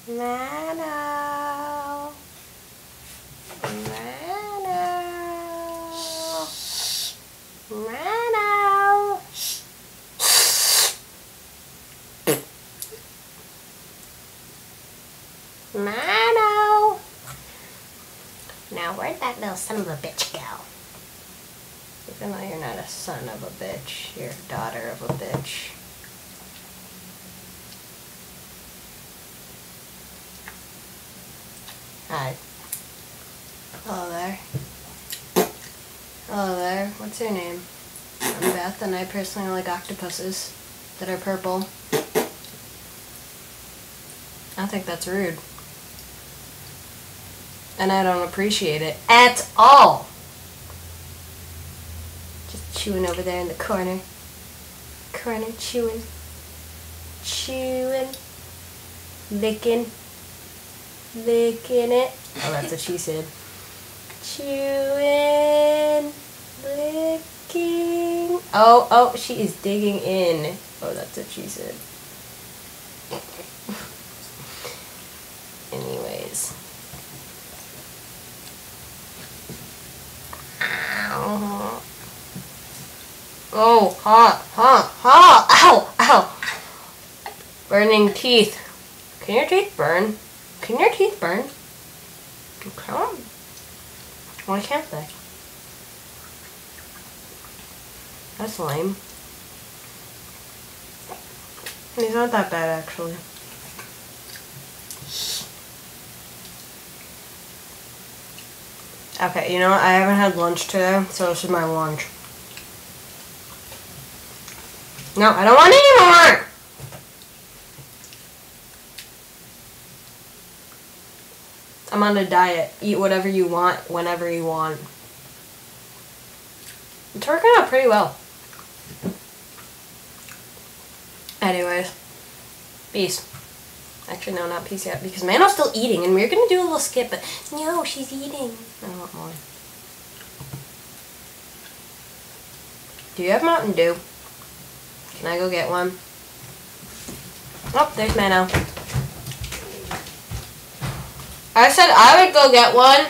Manon. Manon. Manon. Manon. Now where'd that little son of a bitch go? Even though you're not a son of a bitch, you're a daughter of a bitch. Hi. Hello there. Hello there. What's your name? I'm Beth, and I personally like octopuses that are purple. I think that's rude. And I don't appreciate it at all. Just chewing over there in the corner. Chewing. Licking it. Oh, that's what she said. Chewing, licking. Oh, she is digging in. Oh, that's what she said. Anyways. Oh, hot. Ow. Burning teeth. Can your teeth burn? Can your teeth burn? Okay. Why can't they? That's lame. He's not that bad, actually. Okay, you know what? I haven't had lunch today, so this is my lunch. No, I don't want any more! I'm on a diet. Eat whatever you want, whenever you want. It's working out pretty well. Anyways. Peace. Actually, no, not peace yet, because Manon's still eating, and we were going to do a little skip, but no, she's eating. I want more. Do you have Mountain Dew? Can I go get one? Oh, there's Manon. I said I would go get one.